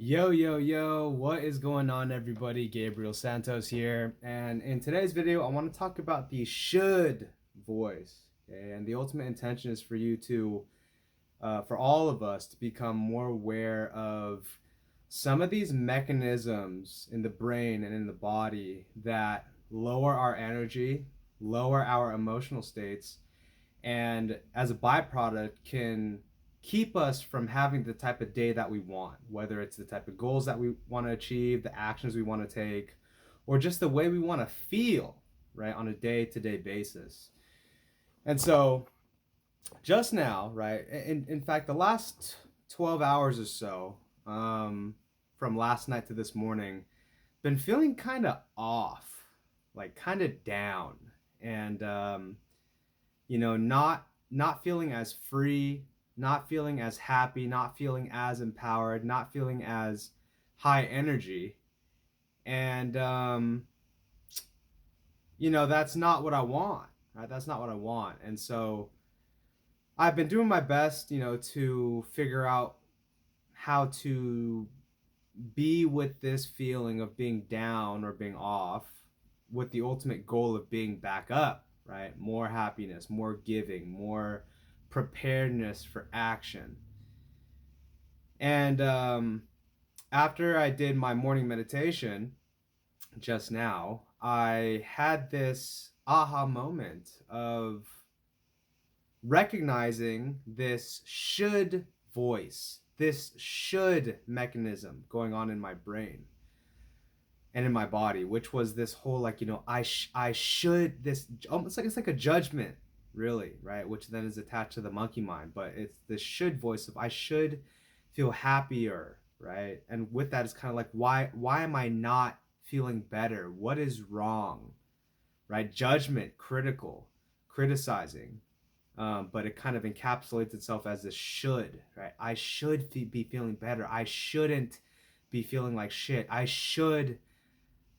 Yo, yo, yo, what is going on, everybody? Gabriel Santos here. And in today's video, I want to talk about the should voice. Okay? And the ultimate intention is for you to, for all of us, to become more aware of some of these mechanisms in the brain and in the body that lower our energy, lower our emotional states, and as a byproduct can keep us from having the type of day that we want, whether it's the type of goals that we want to achieve, the actions we want to take, or just the way we want to feel, right, on a day-to-day basis. And so just now, right, in fact, the last 12 hours or so, from last night to this morning, been feeling kind of off, like kind of down, and not feeling as free, not feeling as happy, not feeling as empowered, not feeling as high energy. And that's not what I want, right? That's not what I want. And so I've been doing my best, to figure out how to be with this feeling of being down or being off with the ultimate goal of being back up, right? More happiness, more giving, more preparedness for action. And after I did my morning meditation just now, I had this aha moment of recognizing this should voice, this should mechanism going on in my brain and in my body, which was this whole like, I should, this almost like it's like a judgment, really, right? Which then is attached to the monkey mind, but it's the should voice of I should feel happier, right? And with that, it's kind of like why am I not feeling better? What is wrong, right? Judgment, critical, criticizing, but it kind of encapsulates itself as this should, right? I should be feeling better. I shouldn't be feeling like shit. I should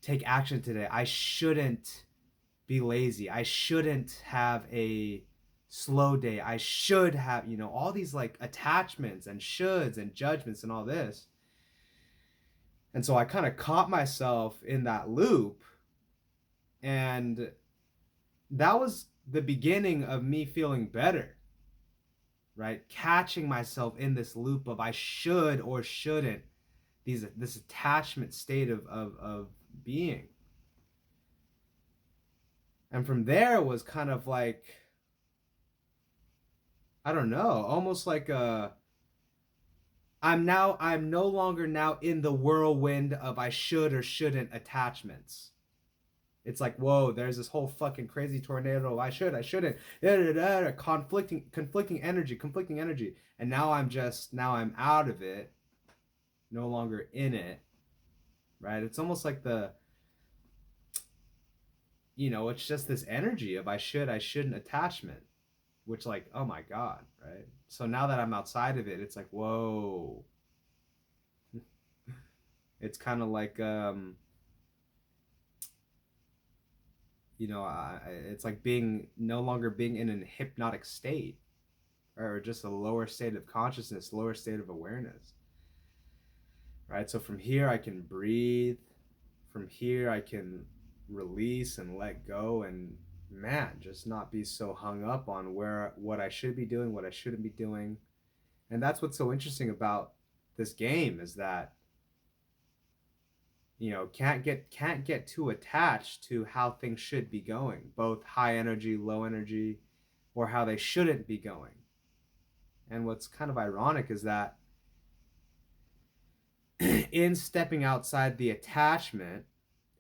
take action today. I shouldn't be lazy. I shouldn't have a slow day. I should have, all these like attachments and shoulds and judgments and all this. And so I kind of caught myself in that loop. And that was the beginning of me feeling better, right? Catching myself in this loop of I should or shouldn't, this attachment state of being. And from there it was kind of like, I don't know, almost like I'm no longer now in the whirlwind of I should or shouldn't attachments. It's like, whoa, there's this whole fucking crazy tornado of I should, I shouldn't, conflicting energy. And now I'm out of it, no longer in it, right? It's almost like it's just this energy of I should, I shouldn't attachment, which like, oh my God, right? So now that I'm outside of it, it's like, whoa. It's kind of like, it's like being no longer being in an hypnotic state or just a lower state of consciousness, lower state of awareness, right? So from here, I can breathe. From here, I can release and let go and man, just not be so hung up on what I should be doing, what I shouldn't be doing. And that's what's so interesting about this game is that can't get too attached to how things should be going, both high energy, low energy, or how they shouldn't be going. And what's kind of ironic is that in stepping outside the attachment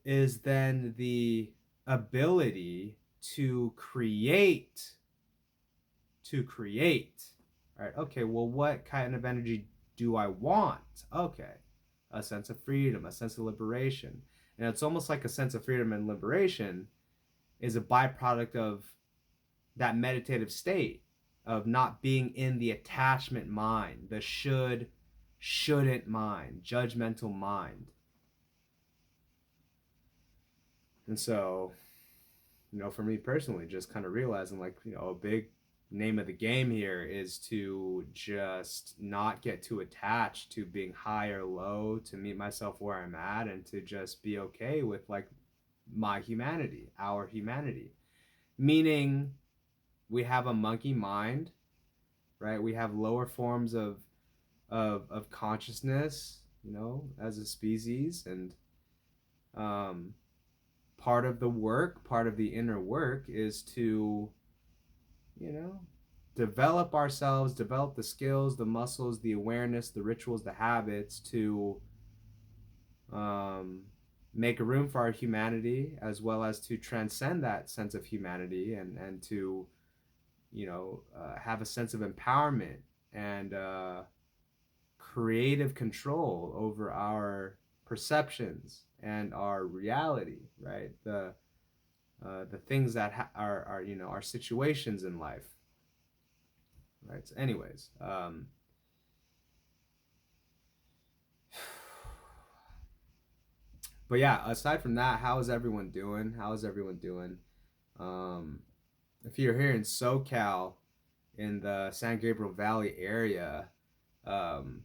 is then the ability to create. All right, okay, well, what kind of energy do I want? Okay, a sense of freedom, a sense of liberation. And it's almost like a sense of freedom and liberation is a byproduct of that meditative state of not being in the attachment mind, the shouldn't mind, judgmental mind. And so, for me personally, just kind of realizing like, a big name of the game here is to just not get too attached to being high or low, to meet myself where I'm at, and to just be okay with like my humanity, our humanity. Meaning we have a monkey mind, right? We have lower forms of consciousness, you know, as a species, and um, part of the work, part of the inner work, is to, you know, develop ourselves, develop the skills, the muscles, the awareness, the rituals, the habits to um, make a room for our humanity, as well as to transcend that sense of humanity, and to, you know, have a sense of empowerment and creative control over our perceptions and our reality, right? The things that are, you know, our situations in life, right? So anyways, but yeah, aside from that, how is everyone doing? How is everyone doing? Um, if you're here in SoCal, in the San Gabriel Valley area, um,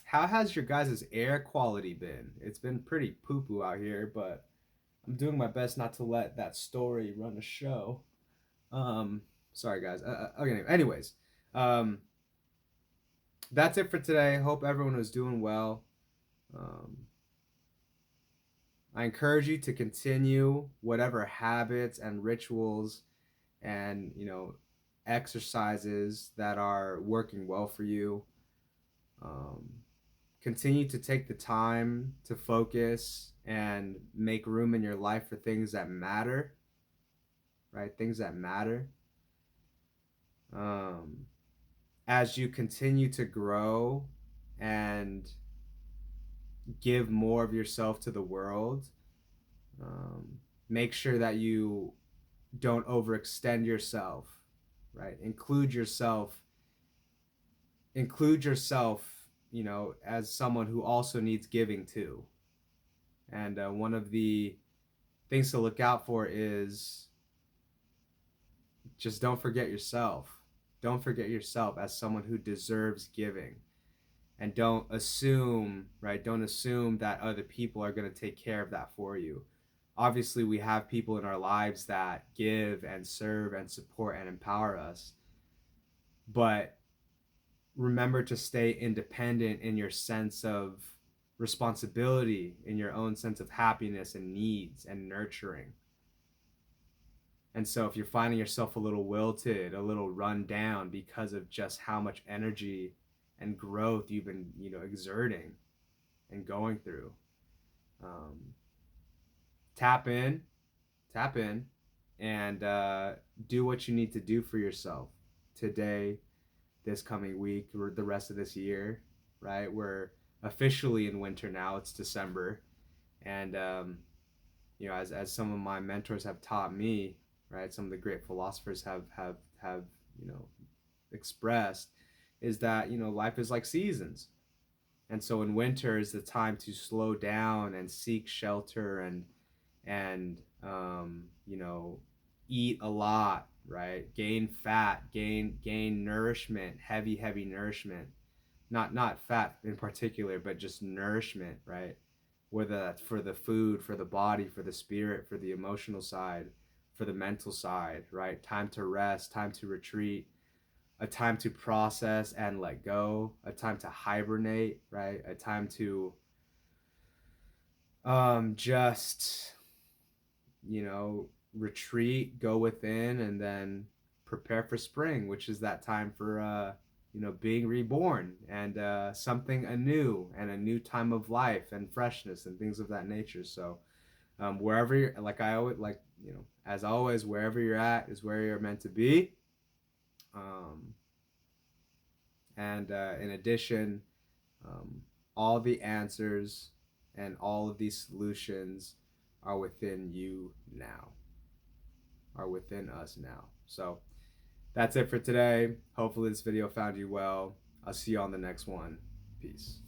how has your guys' air quality been? It's been pretty poo poo out here, but I'm doing my best not to let that story run the show. Um, sorry guys. Okay. Anyways, um, that's it for today. Hope everyone was doing well. Um, I encourage you to continue whatever habits and rituals and, you know, exercises that are working well for you. Um, Continue to take the time to focus and make room in your life for things that matter, right? Things that matter. Um, as you continue to grow and give more of yourself to the world, um, make sure that you don't overextend yourself, right? Include yourself, you know, as someone who also needs giving too. And one of the things to look out for is just don't forget yourself. Don't forget yourself as someone who deserves giving. And don't assume, right? Don't assume that other people are going to take care of that for you. Obviously, we have people in our lives that give and serve and support and empower us. But remember to stay independent in your sense of responsibility, in your own sense of happiness and needs and nurturing. And so if you're finding yourself a little wilted, a little run down because of just how much energy and growth you've been, you know, exerting and going through, um, tap in, tap in, and do what you need to do for yourself today, this coming week, or the rest of this year, right? We're officially in winter now. It's December, and you know, as some of my mentors have taught me, right? Some of the great philosophers have you know expressed, is that, you know, life is like seasons, and so in winter is the time to slow down and seek shelter and you know, eat a lot, right? Gain fat, gain nourishment, heavy nourishment, not fat in particular, but just nourishment, right? Whether that's for the food, for the body, for the spirit, for the emotional side, for the mental side, right? Time to rest, time to retreat, a time to process and let go, a time to hibernate, right? A time to just, you know, retreat, go within, and then prepare for spring, which is that time for you know, being reborn and something anew and a new time of life and freshness and things of that nature. So wherever you're, like I always like, you know, as always, wherever you're at is where you're meant to be. Um, and in addition, um, all the answers and all of these solutions are within you now, are within us now. So that's it for today. Hopefully this video found you well. I'll see you on the next one. Peace.